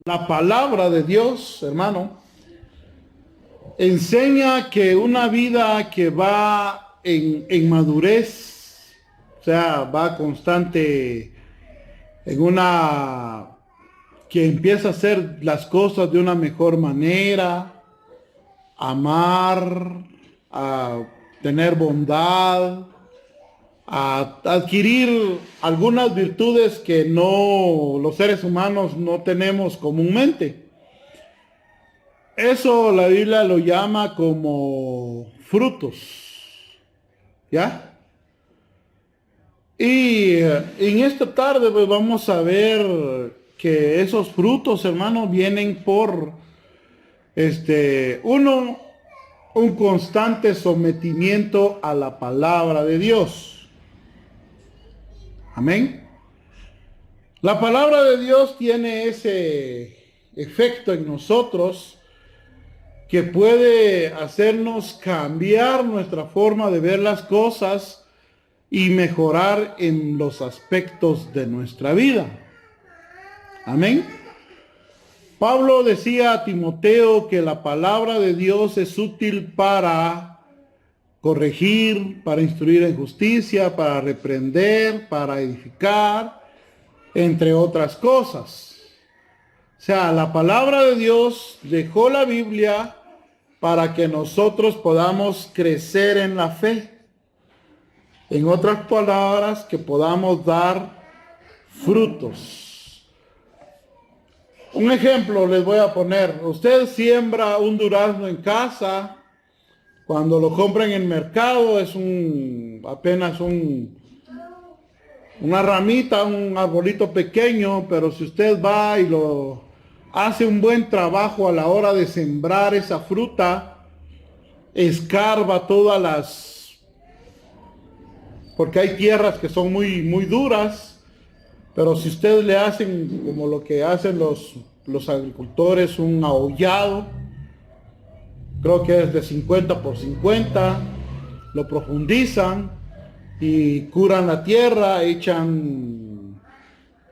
La palabra de Dios, hermano, enseña que una vida que va en madurez, o sea, va constante en una que empieza a hacer las cosas de una mejor manera, amar, a tener bondad, a adquirir algunas virtudes que no los seres humanos no tenemos comúnmente. Eso la Biblia lo llama como frutos, ¿ya? Y en esta tarde pues vamos a ver que esos frutos, hermanos, vienen por uno, un constante sometimiento a la palabra de Dios. Amén. La palabra de Dios tiene ese efecto en nosotros que puede hacernos cambiar nuestra forma de ver las cosas y mejorar en los aspectos de nuestra vida. Amén. Pablo decía a Timoteo que la palabra de Dios es útil para corregir, para instruir en justicia, para reprender, para edificar, entre otras cosas. O sea, la palabra de Dios dejó la Biblia para que nosotros podamos crecer en la fe. En otras palabras, que podamos dar frutos. Un ejemplo les voy a poner. Usted siembra un durazno en casa. Cuando lo compra en el mercado es apenas una ramita, un arbolito pequeño, pero si usted va y lo hace un buen trabajo a la hora de sembrar esa fruta, escarba porque hay tierras que son muy duras, pero si usted le hacen como lo que hacen los agricultores, un ahollado, creo que es de 50 por 50, lo profundizan y curan la tierra, echan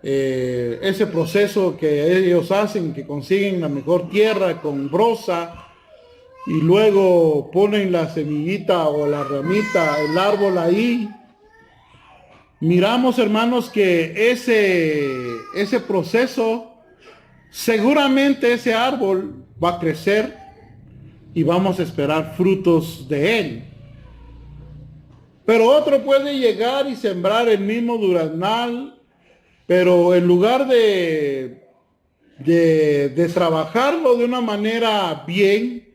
ese proceso que ellos hacen, que consiguen la mejor tierra con brosa, y luego ponen la semillita o la ramita, el árbol ahí. Miramos, hermanos, que ese proceso, seguramente ese árbol va a crecer y vamos a esperar frutos de él. Pero otro puede llegar y sembrar el mismo duraznal, pero en lugar de trabajarlo de una manera bien,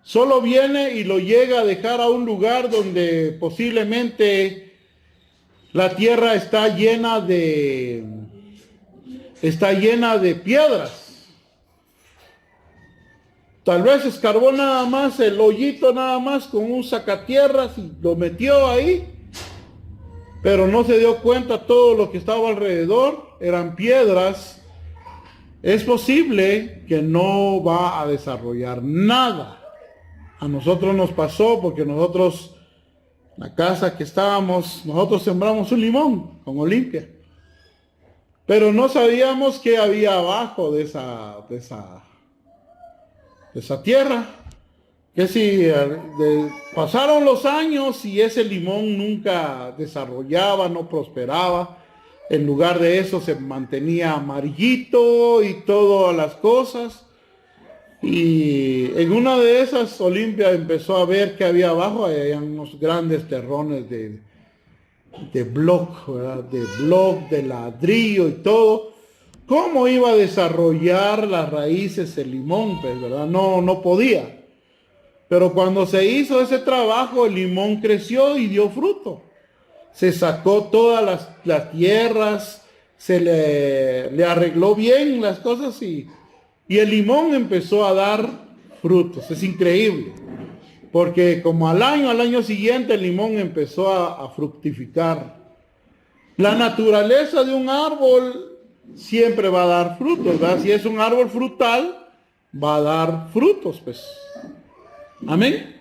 solo viene y lo llega a dejar a un lugar donde posiblemente la tierra está llena de piedras. Tal vez escarbó nada más el hoyito, nada más con un sacatierras y lo metió ahí, pero no se dio cuenta todo lo que estaba alrededor, eran piedras. Es posible que no va a desarrollar nada. A nosotros nos pasó porque nosotros, la casa que estábamos, nosotros sembramos un limón con Olimpia, pero no sabíamos qué había abajo de esa tierra. Que si pasaron los años y ese limón nunca desarrollaba, no prosperaba, en lugar de eso se mantenía amarillito y todas las cosas. Y en una de esas, Olimpia empezó a ver que había abajo, había unos grandes terrones de bloc, ¿verdad? De bloc, de ladrillo y todo. ¿Cómo iba a desarrollar las raíces el limón? Pues, ¿verdad? No podía. Pero cuando se hizo ese trabajo, el limón creció y dio fruto. Se sacó todas las tierras, se le arregló bien las cosas y el limón empezó a dar frutos. Es increíble. Porque como al año siguiente, el limón empezó a fructificar. La naturaleza de un árbol siempre va a dar frutos, ¿verdad? Si es un árbol frutal, va a dar frutos, pues. Amén.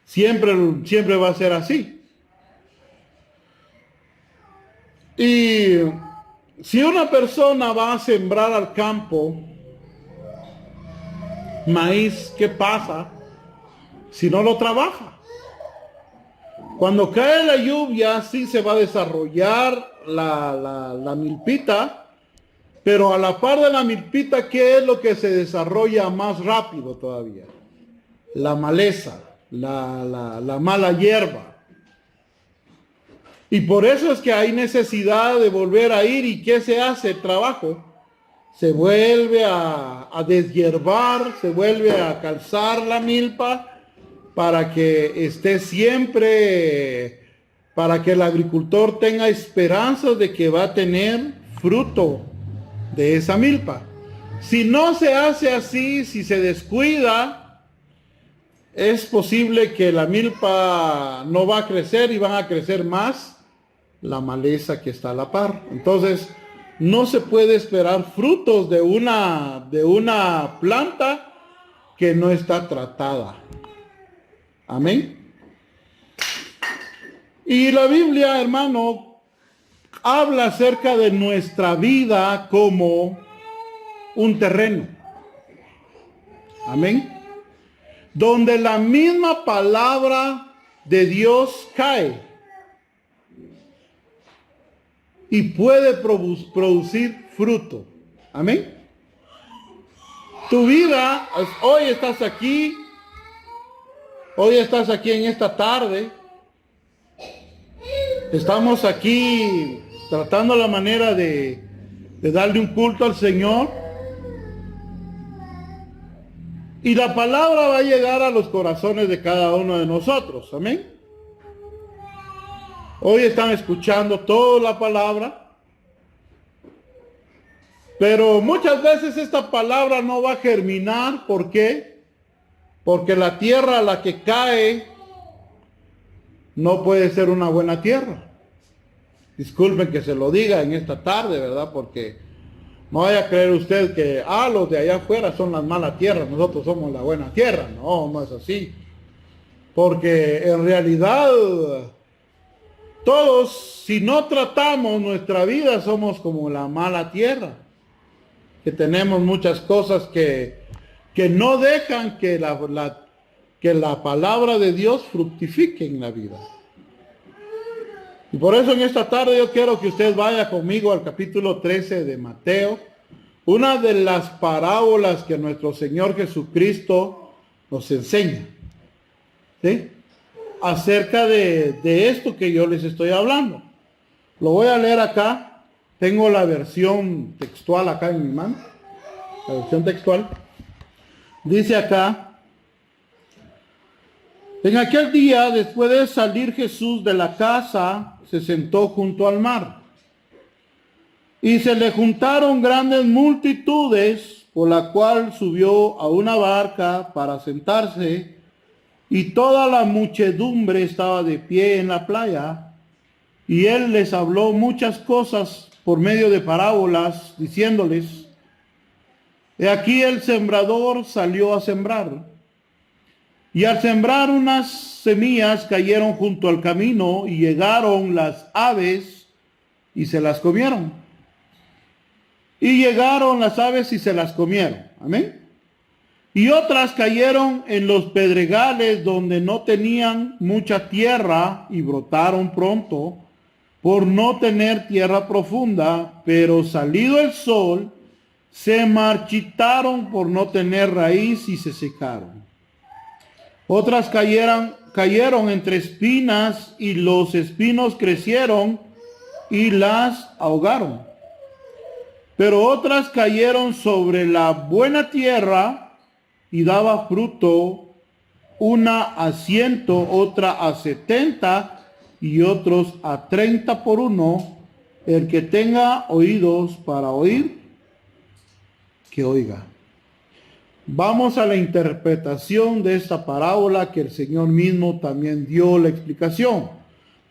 Siempre va a ser así. Y si una persona va a sembrar al campo, maíz, ¿qué pasa si no lo trabaja? Cuando cae la lluvia, sí se va a desarrollar la milpita, pero a la par de la milpita, ¿qué es lo que se desarrolla más rápido todavía? La maleza, la mala hierba. Y por eso es que hay necesidad de volver a ir. ¿Y qué se hace? El trabajo. Se vuelve a deshiervar, se vuelve a calzar la milpa para que esté siempre, para que el agricultor tenga esperanzas de que va a tener fruto de esa milpa. Si no se hace así, si se descuida, es posible que la milpa no va a crecer y van a crecer más la maleza que está a la par. Entonces, no se puede esperar frutos de una planta que no está tratada. Amén. Y la Biblia, hermano, habla acerca de nuestra vida como un terreno. Amén. Donde la misma palabra de Dios cae y puede producir fruto. Amén. Tu vida, hoy estás aquí en esta tarde. Estamos aquí tratando la manera de darle un culto al Señor. Y la palabra va a llegar a los corazones de cada uno de nosotros. Amén. Hoy están escuchando toda la palabra. Pero muchas veces esta palabra no va a germinar. ¿Por qué? Porque la tierra a la que cae no puede ser una buena tierra. Disculpen que se lo diga en esta tarde, ¿verdad? Porque no vaya a creer usted que los de allá afuera son las malas tierras, nosotros somos la buena tierra. No, no es así. Porque en realidad todos, si no tratamos nuestra vida, somos como la mala tierra. Que tenemos muchas cosas que no dejan que la palabra de Dios fructifique en la vida. Y por eso en esta tarde yo quiero que usted vaya conmigo al capítulo 13 de Mateo, una de las parábolas que nuestro Señor Jesucristo nos enseña, ¿sí? Acerca de esto que yo les estoy hablando. Lo voy a leer acá. Tengo la versión textual acá en mi mano. La versión textual. Dice acá: en aquel día, después de salir Jesús de la casa, se sentó junto al mar. Y se le juntaron grandes multitudes, por la cual subió a una barca para sentarse, y toda la muchedumbre estaba de pie en la playa. Y él les habló muchas cosas por medio de parábolas, diciéndoles: he aquí el sembrador salió a sembrar. Y al sembrar unas semillas cayeron junto al camino, y llegaron las aves y se las comieron. Y llegaron las aves y se las comieron. Amén. Y otras cayeron en los pedregales donde no tenían mucha tierra y brotaron pronto por no tener tierra profunda, pero salido el sol se marchitaron por no tener raíz y se secaron. Otras cayeron entre espinas y los espinos crecieron y las ahogaron. Pero otras cayeron sobre la buena tierra y daba fruto, una a 100, otra a 70 y otros a 30 por uno. El que tenga oídos para oír, que oiga. Vamos a la interpretación de esta parábola que el Señor mismo también dio la explicación.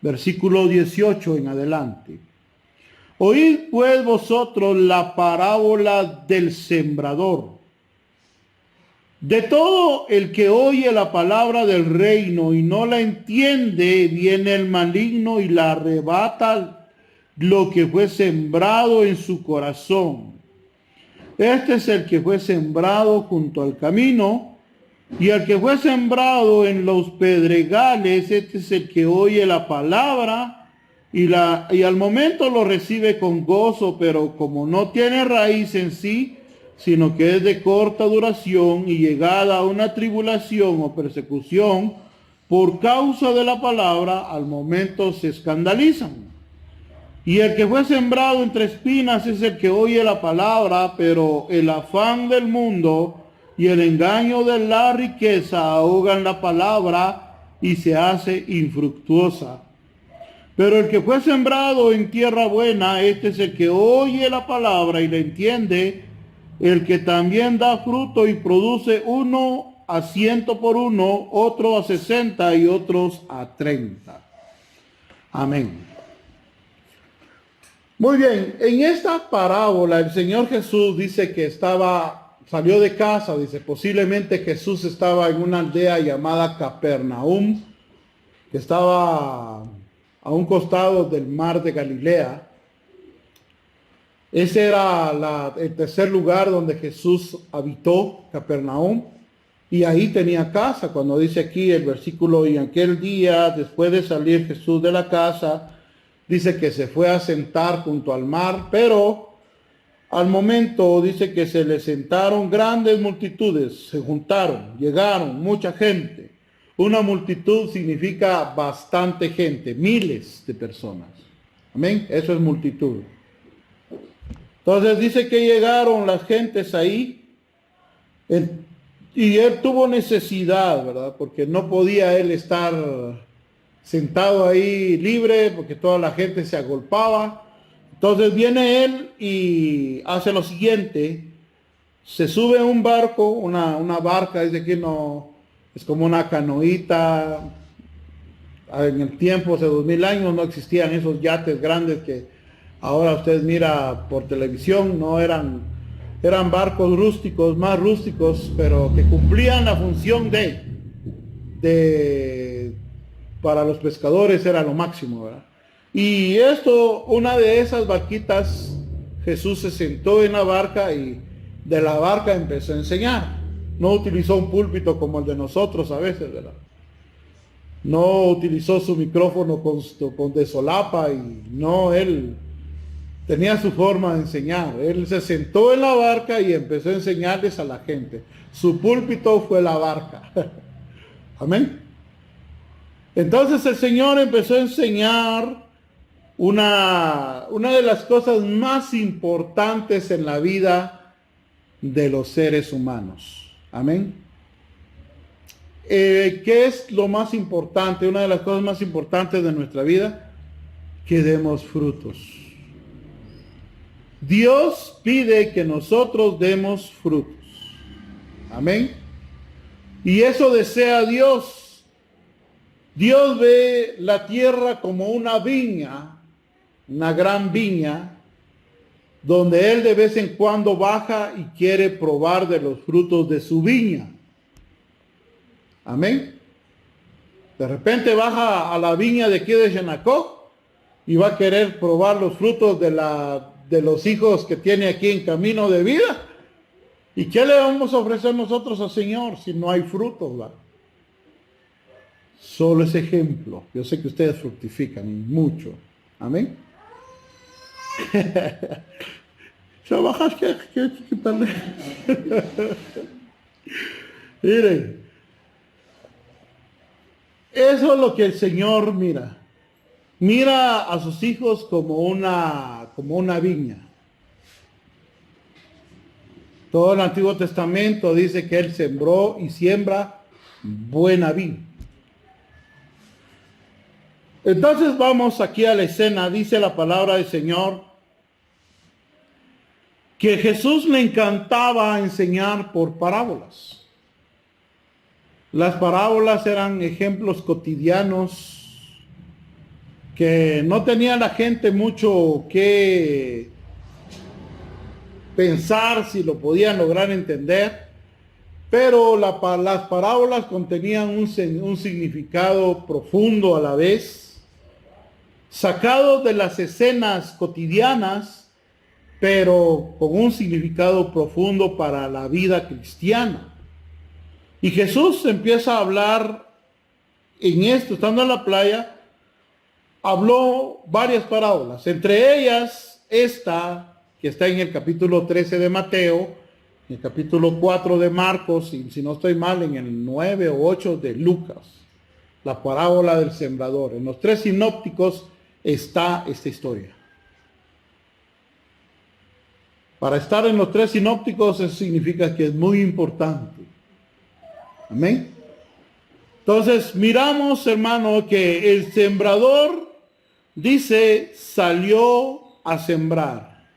Versículo 18 en adelante. Oíd pues vosotros la parábola del sembrador. De todo el que oye la palabra del reino y no la entiende, viene el maligno y la arrebata lo que fue sembrado en su corazón. Este es el que fue sembrado junto al camino, y el que fue sembrado en los pedregales, este es el que oye la palabra y al momento lo recibe con gozo, pero como no tiene raíz en sí, sino que es de corta duración y llegada a una tribulación o persecución por causa de la palabra, al momento se escandalizan. Y el que fue sembrado entre espinas es el que oye la palabra, pero el afán del mundo y el engaño de la riqueza ahogan la palabra y se hace infructuosa. Pero el que fue sembrado en tierra buena, este es el que oye la palabra y la entiende, el que también da fruto y produce, uno a 100 por uno, otro a 60 y otros a 30. Amén. Muy bien, en esta parábola el Señor Jesús dice que salió de casa, dice, posiblemente Jesús estaba en una aldea llamada Capernaum, que estaba a un costado del mar de Galilea. Ese era el tercer lugar donde Jesús habitó, Capernaum, y ahí tenía casa. Cuando dice aquí el versículo, y aquel día, después de salir Jesús de la casa, dice que se fue a sentar junto al mar, pero al momento dice que se le sentaron grandes multitudes, se juntaron, llegaron, mucha gente. Una multitud significa bastante gente, miles de personas. Amén, eso es multitud. Entonces dice que llegaron las gentes ahí y él tuvo necesidad, ¿verdad? Porque no podía él estar sentado ahí libre porque toda la gente se agolpaba. Entonces viene él y hace lo siguiente, se sube a un barco, una barca, dice que no, es como una canoita. En el tiempo, hace 2000 años, no existían esos yates grandes que ahora usted mira por televisión, no eran barcos rústicos, más rústicos, pero que cumplían la función para los pescadores era lo máximo, ¿verdad? Y una de esas barquitas, Jesús se sentó en la barca y de la barca empezó a enseñar. No utilizó un púlpito como el de nosotros a veces, ¿verdad? No utilizó su micrófono de solapa y no, él tenía su forma de enseñar. Él se sentó en la barca y empezó a enseñarles a la gente. Su púlpito fue la barca. Amén. Entonces el Señor empezó a enseñar una de las cosas más importantes en la vida de los seres humanos. Amén. ¿Qué es lo más importante? Una de las cosas más importantes de nuestra vida, que demos frutos. Dios pide que nosotros demos frutos. Amén. Y eso desea Dios. Dios ve la tierra como una viña, una gran viña, donde Él de vez en cuando baja y quiere probar de los frutos de su viña. Amén. De repente baja a la viña de aquí de Xenacó y va a querer probar los frutos de los hijos que tiene aquí en camino de vida. ¿Y qué le vamos a ofrecer nosotros al Señor si no hay frutos, ¿verdad? Solo ese ejemplo. Yo sé que ustedes fructifican y mucho. Amén. Trabajas que miren. Eso es lo que el Señor mira. Mira a sus hijos como una viña. Todo el Antiguo Testamento dice que Él sembró y siembra buena vid. Entonces vamos aquí a la escena. Dice la palabra del Señor que Jesús le encantaba enseñar por parábolas. Las parábolas eran ejemplos cotidianos que no tenía la gente mucho que pensar si lo podían lograr entender, pero las parábolas contenían un significado profundo a la vez, sacado de las escenas cotidianas pero con un significado profundo para la vida cristiana. Y Jesús empieza a hablar en esto, estando en la playa, habló varias parábolas, entre ellas esta que está en el capítulo 13 de Mateo, en el capítulo 4 de Marcos, y si no estoy mal, en el 9 o 8 de Lucas, la parábola del sembrador. En los tres sinópticos está esta historia. Para estar en los tres sinópticos, eso significa que es muy importante. Amén. Entonces, miramos, hermano, que el sembrador, dice, salió a sembrar.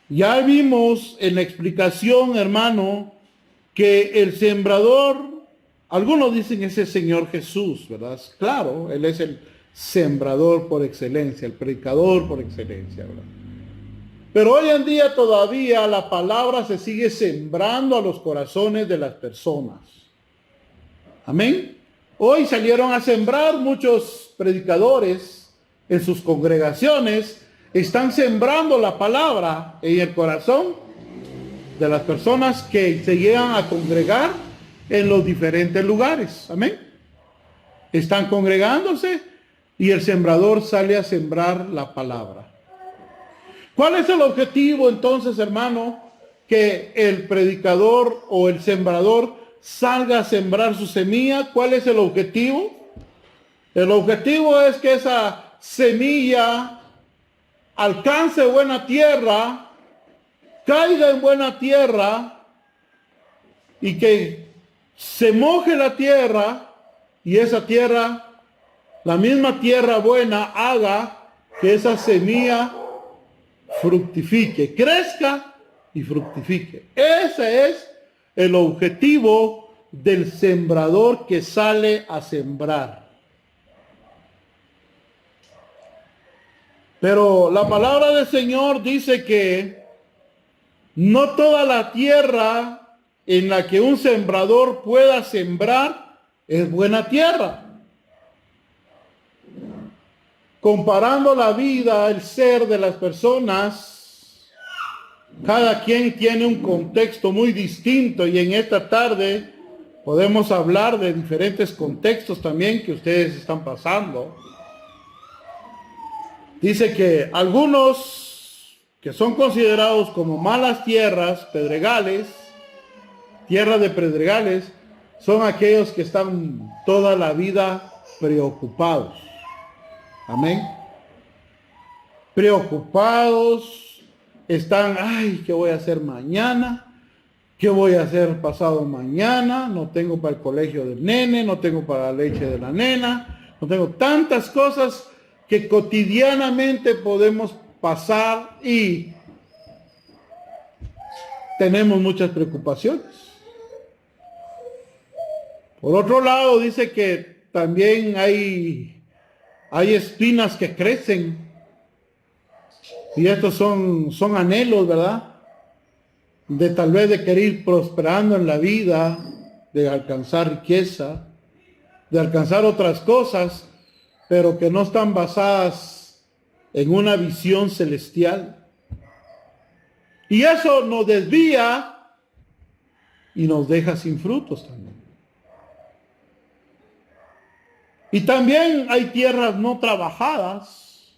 Ya vimos en la explicación, hermano, que el sembrador, algunos dicen es el Señor Jesús, ¿verdad? Claro, Él es el sembrador por excelencia, el predicador por excelencia, ¿verdad? Pero hoy en día todavía la palabra se sigue sembrando a los corazones de las personas. Amén. Hoy salieron a sembrar muchos predicadores en sus congregaciones, están sembrando la palabra en el corazón de las personas que se llegan a congregar en los diferentes lugares. Amén. Están congregándose y el sembrador sale a sembrar la palabra. ¿Cuál es el objetivo entonces, hermano? Que el predicador o el sembrador salga a sembrar su semilla. ¿Cuál es el objetivo? El objetivo es que esa semilla alcance buena tierra, caiga en buena tierra y que se moje la tierra y esa tierra, la misma tierra buena, haga que esa semilla fructifique, crezca y fructifique. Ese es el objetivo del sembrador que sale a sembrar. Pero la palabra del Señor dice que no toda la tierra en la que un sembrador pueda sembrar es buena tierra. Comparando la vida, el ser de las personas, cada quien tiene un contexto muy distinto y en esta tarde podemos hablar de diferentes contextos también que ustedes están pasando. Dice que algunos que son considerados como malas tierras, pedregales, tierras de pedregales, son aquellos que están toda la vida preocupados. Amén. Preocupados, están, ay, ¿qué voy a hacer mañana? ¿Qué voy a hacer pasado mañana? No tengo para el colegio del nene, no tengo para la leche de la nena, no tengo tantas cosas que cotidianamente podemos pasar y tenemos muchas preocupaciones. Por otro lado, dice que también hay espinas que crecen y estos son anhelos, ¿verdad? De tal vez de querer ir prosperando en la vida, de alcanzar riqueza, de alcanzar otras cosas, pero que no están basadas en una visión celestial. Y eso nos desvía y nos deja sin frutos también. Y también hay tierras no trabajadas.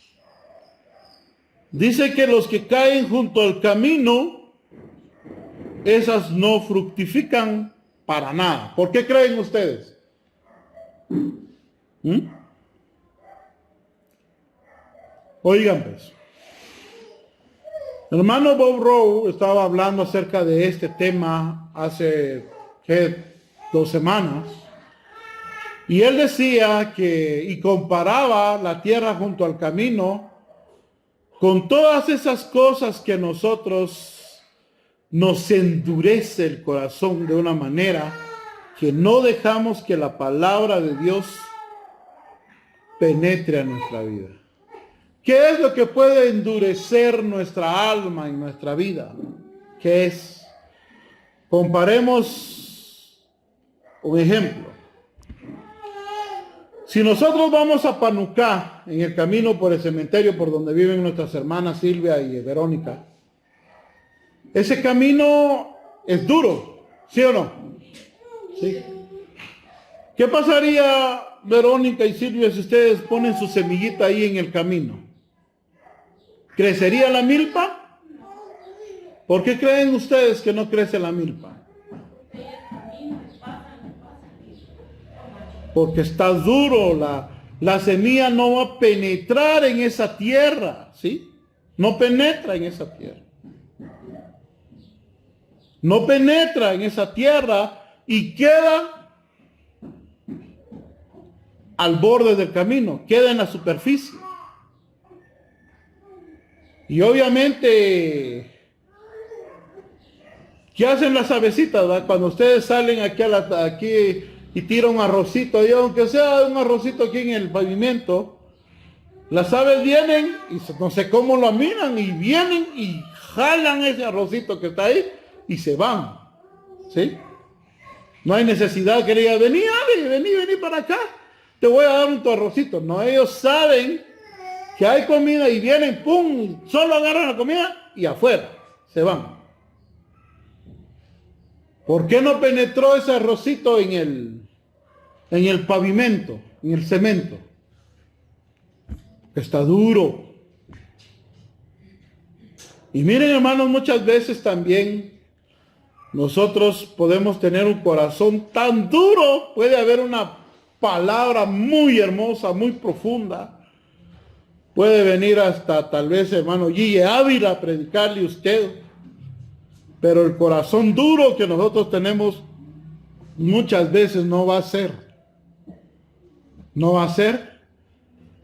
Dice que los que caen junto al camino, esas no fructifican para nada. ¿Por qué creen ustedes? Oigan pues. El hermano Bob Rowe estaba hablando acerca de este tema hace 2 semanas. Y él decía que, y comparaba la tierra junto al camino con todas esas cosas que nosotros nos endurece el corazón de una manera que no dejamos que la palabra de Dios penetre a nuestra vida. ¿Qué es lo que puede endurecer nuestra alma y nuestra vida? ¿Qué es? Comparemos un ejemplo. Si nosotros vamos a Panucá, en el camino por el cementerio por donde viven nuestras hermanas Silvia y Verónica, ese camino es duro, ¿sí o no? Sí. ¿Qué pasaría, Verónica y Silvia, si ustedes ponen su semillita ahí en el camino? ¿Crecería la milpa? ¿Por qué creen ustedes que no crece la milpa? Porque está duro, la semilla no va a penetrar en esa tierra, ¿sí? No penetra en esa tierra. No penetra en esa tierra y queda al borde del camino, queda en la superficie. Y obviamente, ¿qué hacen las avecitas, verdad? Cuando ustedes salen aquí y tiran un arrocito, y aunque sea un arrocito aquí en el pavimento, las aves vienen y no sé cómo lo miran y vienen y jalan ese arrocito que está ahí y se van, ¿sí? No hay necesidad que le diga, vení para acá, te voy a dar un tu arrocito. No, ellos saben que hay comida y vienen, pum, solo agarran la comida y afuera, se van. ¿Por qué no penetró ese arrocito en el pavimento, en el cemento? Está duro. Y miren, hermanos, muchas veces también nosotros podemos tener un corazón tan duro. Puede haber una palabra muy hermosa, muy profunda. Puede venir hasta tal vez, hermano Guille Ávila, a predicarle a usted. Pero el corazón duro que nosotros tenemos muchas veces no va a ser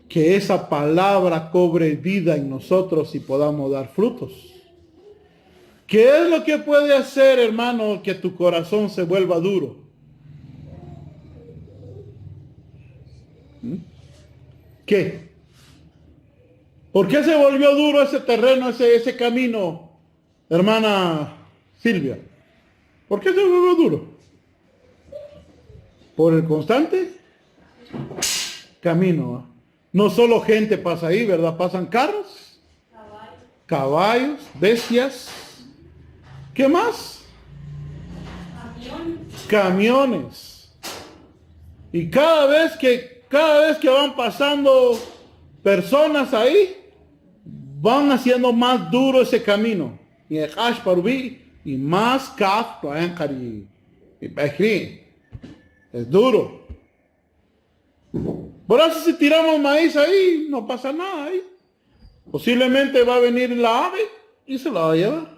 que esa palabra cobre vida en nosotros y podamos dar frutos. ¿Qué es lo que puede hacer, hermano, que tu corazón se vuelva duro? ¿Qué? ¿Por qué se volvió duro ese terreno, ese camino, hermana Silvia? ¿Por qué se volvió duro? Por el constante camino. No solo gente pasa ahí, ¿verdad? Pasan carros, caballos, bestias. ¿Qué más? Camiones. Y cada vez que van pasando personas ahí, van haciendo más duro ese camino. Y más kaf, es duro. Por eso si tiramos maíz ahí, no pasa nada ahí. Posiblemente va a venir la ave y se la va a llevar.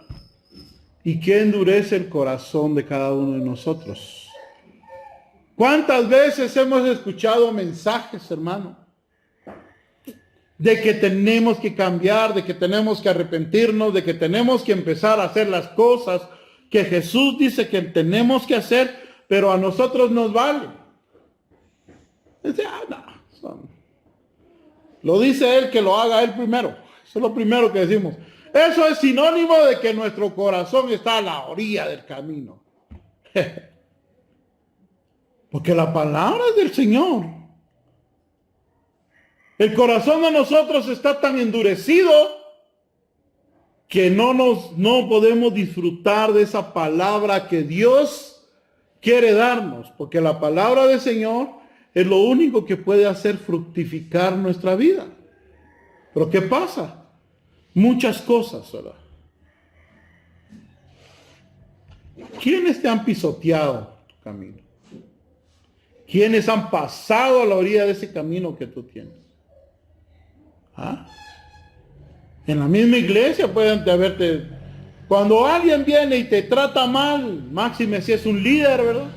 ¿Y qué endurece el corazón de cada uno de nosotros? ¿Cuántas veces hemos escuchado mensajes, hermano? De que tenemos que cambiar, de que tenemos que arrepentirnos, de que tenemos que empezar a hacer las cosas que Jesús dice que tenemos que hacer, pero a nosotros nos vale. Dice, lo dice él, que lo haga él primero. Eso es lo primero que decimos. Eso es sinónimo de que nuestro corazón está a la orilla del camino. Porque la palabra es del Señor. El corazón de nosotros está tan endurecido que no podemos disfrutar de esa palabra que Dios quiere darnos. Porque la palabra del Señor es lo único que puede hacer fructificar nuestra vida. Pero ¿qué pasa? Muchas cosas, ¿verdad? ¿Quiénes te han pisoteado tu camino? ¿Quiénes han pasado a la orilla de ese camino que tú tienes? ¿Ah? En la misma iglesia pueden haberte... Cuando alguien viene y te trata mal, máxime si es un líder, ¿verdad?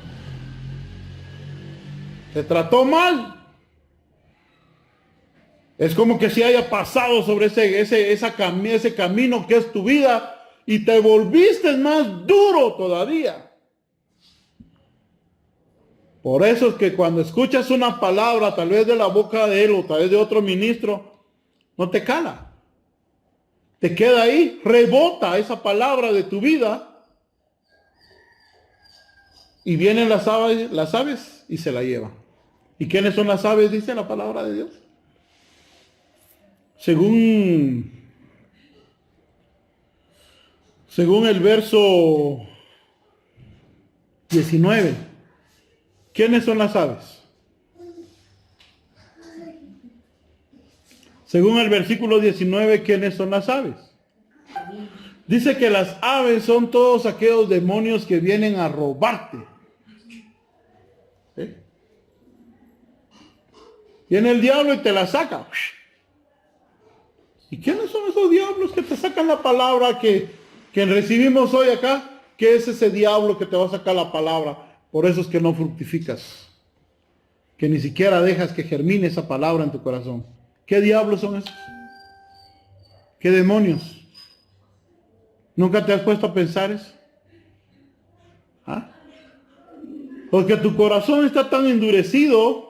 Te trató mal. Es como que si haya pasado sobre ese camino que es tu vida y te volviste más duro todavía. Por eso es que cuando escuchas una palabra, tal vez de la boca de él o tal vez de otro ministro, no te cala. Te queda ahí, rebota esa palabra de tu vida y vienen las aves y se la llevan. ¿Y quiénes son las aves? Dice la palabra de Dios. Según el verso 19, ¿quiénes son las aves? Según el versículo 19, ¿quiénes son las aves? Dice que las aves son todos aquellos demonios que vienen a robarte. Viene el diablo y te la saca. ¿Y quiénes son esos diablos que te sacan la palabra que recibimos hoy acá? ¿Qué es ese diablo que te va a sacar la palabra? Por eso es que no fructificas. Que ni siquiera dejas que germine esa palabra en tu corazón. ¿Qué diablos son esos? ¿Qué demonios? ¿Nunca te has puesto a pensar eso? ¿Ah? Porque tu corazón está tan endurecido.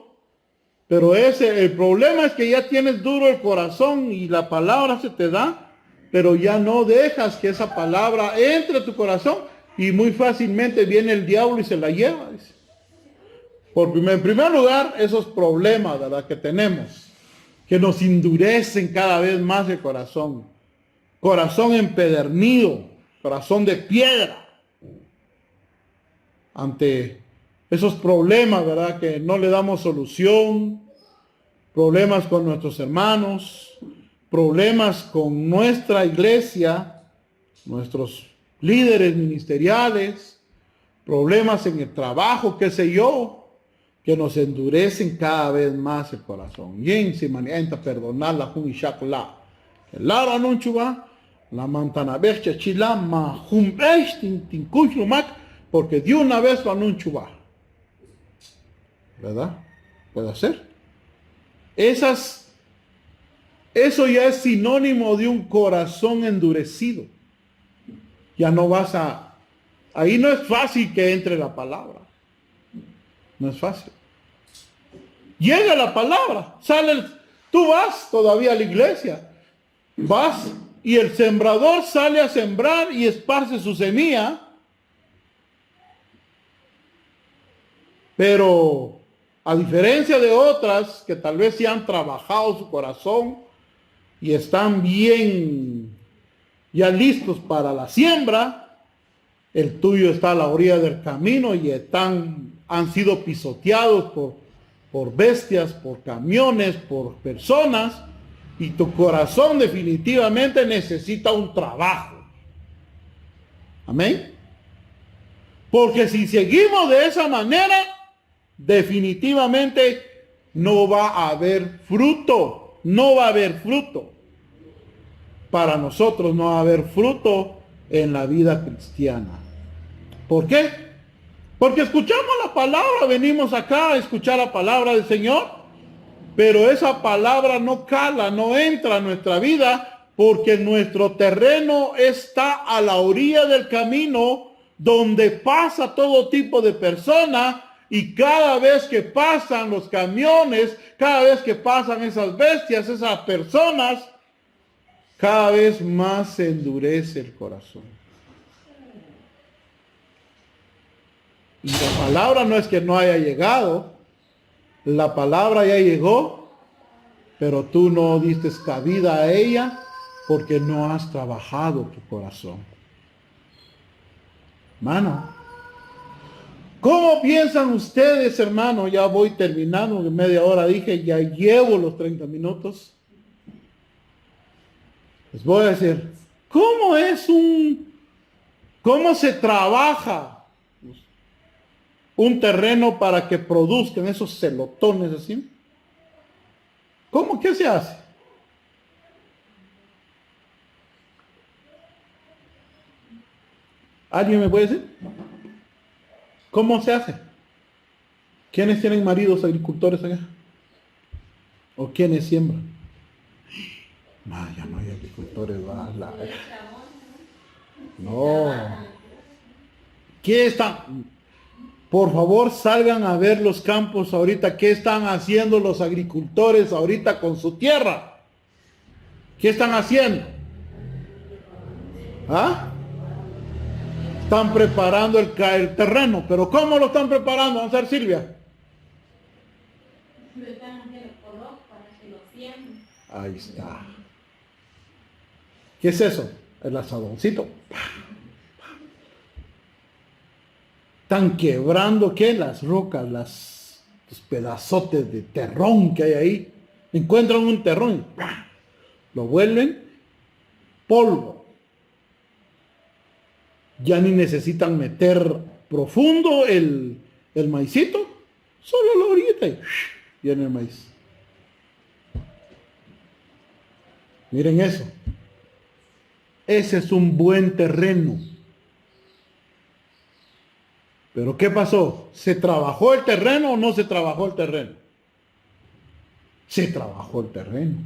Pero el problema es que ya tienes duro el corazón y la palabra se te da, pero ya no dejas que esa palabra entre a tu corazón y muy fácilmente viene el diablo y se la lleva. Dice. En primer lugar, esos problemas, ¿verdad?, que tenemos, que nos endurecen cada vez más el corazón. Corazón empedernido, corazón de piedra. Ante esos problemas, ¿verdad?, que no le damos solución, problemas con nuestros hermanos, problemas con nuestra iglesia, nuestros líderes ministeriales, problemas en el trabajo, qué sé yo, que nos endurecen cada vez más el corazón. Y se manienta perdonar la jun y shakla. El lara no chuba, la mantana bercha chilama, jun tin porque de una vez lo anunchuba. ¿Verdad? Puede ser. Eso ya es sinónimo de un corazón endurecido. Ya no vas ahí no es fácil que entre la palabra. No es fácil. Llega la palabra, tú vas todavía a la iglesia, vas y el sembrador sale a sembrar y esparce su semilla, pero a diferencia de otras que tal vez sí han trabajado su corazón y están bien ya listos para la siembra, el tuyo está a la orilla del camino y han sido pisoteados por bestias, por camiones, por personas, y tu corazón definitivamente necesita un trabajo. Amén. Porque si seguimos de esa manera, definitivamente no va a haber fruto. No va a haber fruto. Para nosotros no va a haber fruto en la vida cristiana. ¿Por qué? Porque escuchamos la palabra, venimos acá a escuchar la palabra del Señor, pero esa palabra no cala, no entra a nuestra vida, porque nuestro terreno está a la orilla del camino donde pasa todo tipo de personas, y cada vez que pasan los camiones, cada vez que pasan esas bestias, esas personas, cada vez más se endurece el corazón. Y la palabra no es que no haya llegado, la palabra ya llegó, pero tú no diste cabida a ella porque no has trabajado tu corazón. Hermano, ¿cómo piensan ustedes, hermano? Ya voy terminando, en media hora dije, ya llevo los 30 minutos. Les voy a decir, ¿cómo se trabaja un terreno para que produzcan esos celotones así? ¿Cómo? ¿Qué se hace? ¿Alguien me puede decir? ¿Cómo se hace? ¿Quiénes tienen maridos agricultores allá? ¿O quiénes siembran? Ya no hay agricultores. No. ¿Qué están? Por favor, salgan a ver los campos ahorita. ¿Qué están haciendo los agricultores ahorita con su tierra? ¿Qué están haciendo? ¿Ah? Están preparando el terreno. ¿Pero cómo lo están preparando? Vamos a ver, Silvia. Ahí está. ¿Qué es eso? El asadoncito. Están quebrando, ¿qué? Las rocas, los pedazotes de terrón que hay ahí. Encuentran un terrón y lo vuelven polvo. Ya ni necesitan meter profundo el maicito, solo la orillita y viene el maíz. Miren eso. Ese es un buen terreno. Pero ¿qué pasó? ¿Se trabajó el terreno o no se trabajó el terreno? Se trabajó el terreno.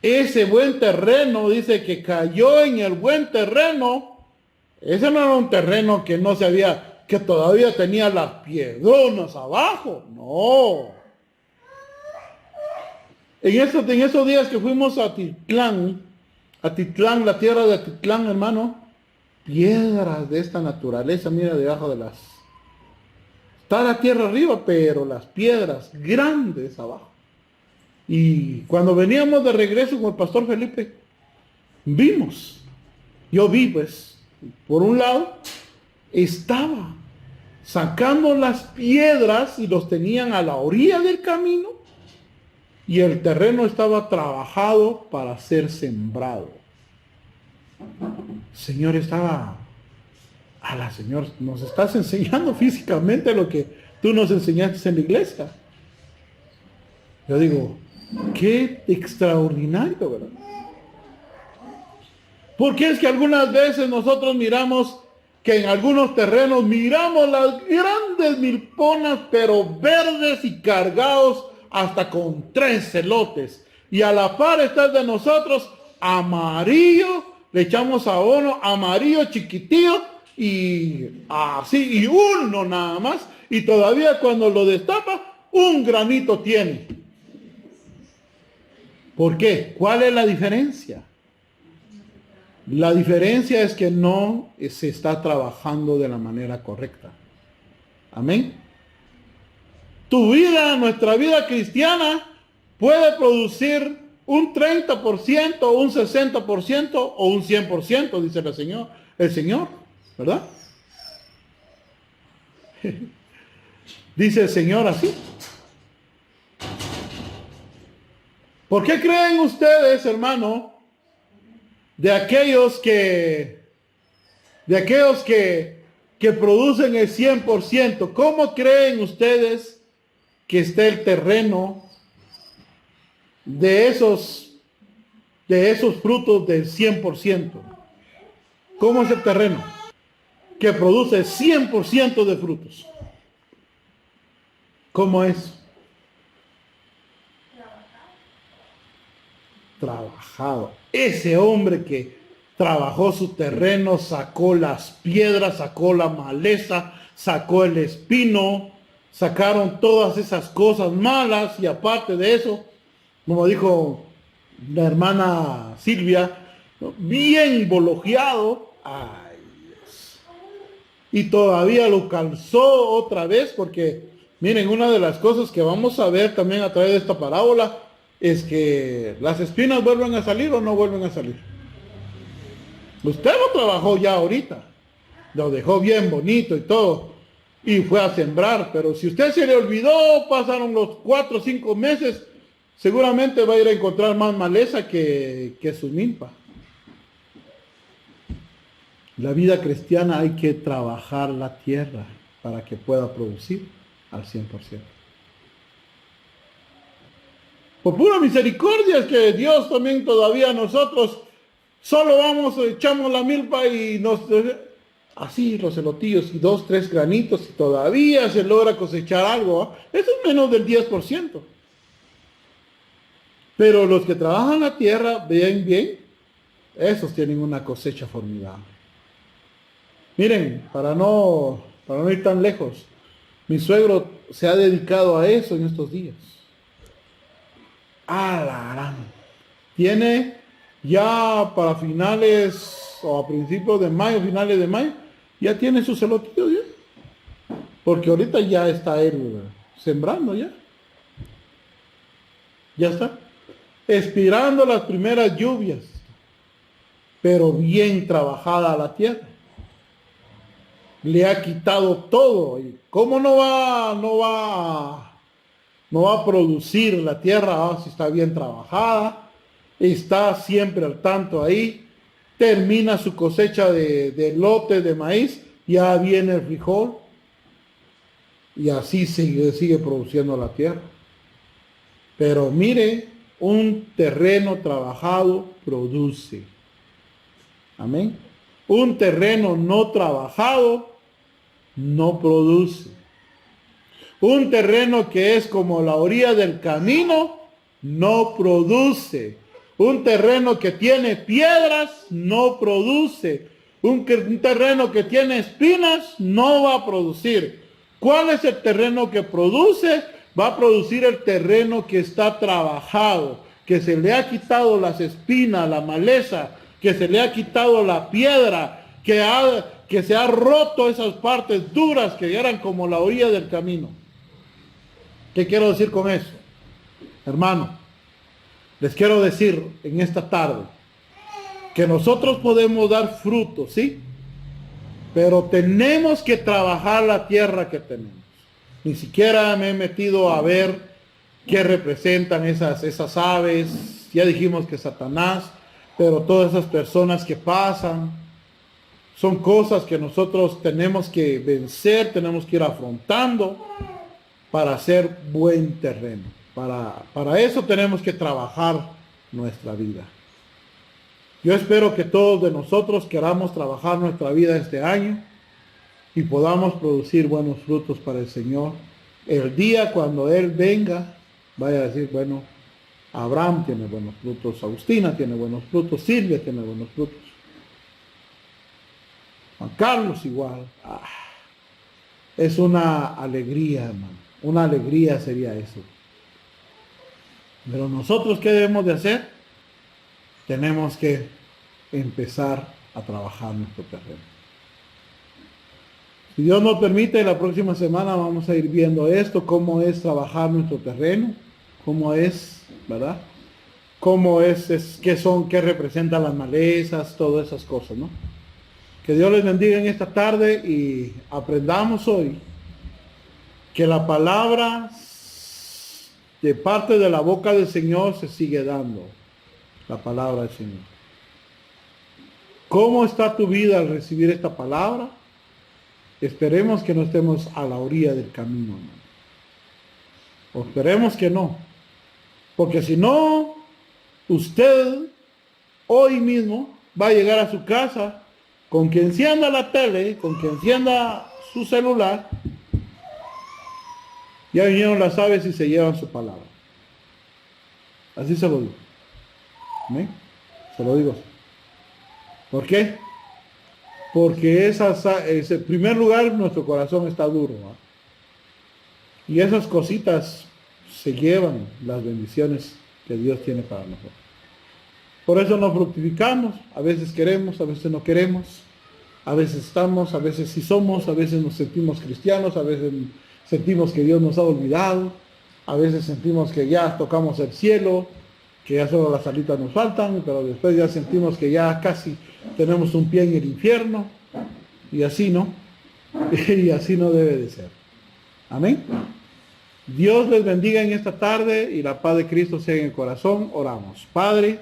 Ese buen terreno, dice que cayó en el buen terreno. Ese no era un terreno que no se había, que todavía tenía las piedronas abajo. No. En esos días que fuimos a Titlán, la tierra de Atitlán, hermano, piedras de esta naturaleza, mira, debajo de las... Está la tierra arriba, pero las piedras grandes abajo. Y cuando veníamos de regreso con el pastor Felipe, yo vi pues, por un lado, estaba sacando las piedras y los tenían a la orilla del camino y el terreno estaba trabajado para ser sembrado. Señor estaba, Señor, nos estás enseñando físicamente lo que tú nos enseñaste en la iglesia. Yo digo, qué extraordinario, ¿verdad? Porque es que algunas veces nosotros miramos que en algunos terrenos miramos las grandes milponas, pero verdes y cargados hasta con 3 elotes. Y a la par está de nosotros amarillo, le echamos abono amarillo chiquitillo y así, y uno nada más. Y todavía cuando lo destapa, un granito tiene. ¿Por qué? ¿Cuál es la diferencia? La diferencia es que no se está trabajando de la manera correcta. Amén. Tu vida, nuestra vida cristiana, puede producir un 30%, un 60% o un 100%, dice el Señor, ¿verdad? Dice el Señor así. ¿Por qué creen ustedes, hermano, de aquellos que producen el 100%? ¿Cómo creen ustedes que esté el terreno de esos frutos del 100%? ¿Cómo es el terreno que produce 100% de frutos? ¿Cómo es? Trabajado. Ese hombre que trabajó su terreno, sacó las piedras, sacó la maleza, sacó el espino, sacaron todas esas cosas malas y aparte de eso, como dijo la hermana Silvia, ¿no?, bien bolojeado. Ay, Dios. Y todavía lo calzó otra vez porque, miren, una de las cosas que vamos a ver también a través de esta parábola es que las espinas vuelven a salir o no vuelven a salir. Usted lo trabajó ya ahorita, lo dejó bien bonito y todo, y fue a sembrar, pero si usted se le olvidó, pasaron los 4 o 5 meses, seguramente va a ir a encontrar más maleza que su milpa. La vida cristiana hay que trabajar la tierra para que pueda producir al 100%. Por pura misericordia es que Dios también todavía nosotros solo echamos la milpa y así los elotillos y 2, 3 granitos y todavía se logra cosechar algo, ¿eh? Eso es menos del 10%. Pero los que trabajan la tierra, bien, esos tienen una cosecha formidable. Miren, para no ir tan lejos, mi suegro se ha dedicado a eso en estos días. Tiene ya para finales o a principios de mayo, finales de mayo, ya tiene sus elotillos ya. Porque ahorita ya está él, ¿verdad? sembrando ya. Ya está. Expirando las primeras lluvias, pero bien trabajada la tierra. Le ha quitado todo. ¿Y cómo no va a producir la tierra si está bien trabajada? Está siempre al tanto ahí. Termina su cosecha de lote de maíz, ya viene el frijol. Y así sigue produciendo la tierra. Pero mire, un terreno trabajado produce. Amén. Un terreno no trabajado no produce. Un terreno que es como la orilla del camino no produce. Un terreno que tiene piedras no produce. Un terreno que tiene espinas no va a producir. ¿Cuál es el terreno que produce? Va a producir el terreno que está trabajado, que se le ha quitado las espinas, la maleza, que se le ha quitado la piedra, que se ha roto esas partes duras que eran como la orilla del camino. ¿Qué quiero decir con eso? Hermano, les quiero decir en esta tarde que nosotros podemos dar frutos, ¿sí? Pero tenemos que trabajar la tierra que tenemos. Ni siquiera me he metido a ver qué representan esas aves. Ya dijimos que Satanás, pero todas esas personas que pasan, son cosas que nosotros tenemos que vencer, tenemos que ir afrontando para hacer buen terreno. Para eso tenemos que trabajar nuestra vida. Yo espero que todos de nosotros queramos trabajar nuestra vida este año y podamos producir buenos frutos para el Señor. El día cuando Él venga, vaya a decir, bueno, Abraham tiene buenos frutos, Agustina tiene buenos frutos, Silvia tiene buenos frutos, Juan Carlos igual. Es una alegría, hermano. Una alegría sería eso. Pero nosotros, ¿qué debemos de hacer? Tenemos que empezar a trabajar nuestro terreno. Si Dios nos permite, la próxima semana vamos a ir viendo esto, cómo es trabajar nuestro terreno, cómo es, ¿verdad? Cómo qué representan las malezas, todas esas cosas, ¿no? Que Dios les bendiga en esta tarde y aprendamos hoy que la palabra de parte de la boca del Señor se sigue dando. La palabra del Señor. ¿Cómo está tu vida al recibir esta palabra? Esperemos que no estemos a la orilla del camino, hermano. O esperemos que no. Porque si no, usted hoy mismo va a llegar a su casa con que encienda la tele, con que encienda su celular. Ya vinieron las aves y se llevan su palabra. Así se lo digo. ¿Amén? Se lo digo así. ¿Por qué? Porque en primer lugar nuestro corazón está duro, ¿no? Y esas cositas se llevan las bendiciones que Dios tiene para nosotros. Por eso nos fructificamos, a veces queremos, a veces no queremos, a veces estamos, a veces sí somos, a veces nos sentimos cristianos, a veces sentimos que Dios nos ha olvidado, a veces sentimos que ya tocamos el cielo, que ya solo las alitas nos faltan, pero después ya sentimos que ya casi tenemos un pie en el infierno, y así no, y así no debe de ser. Amén. Dios les bendiga en esta tarde y la paz de Cristo sea en el corazón. Oramos. Padre,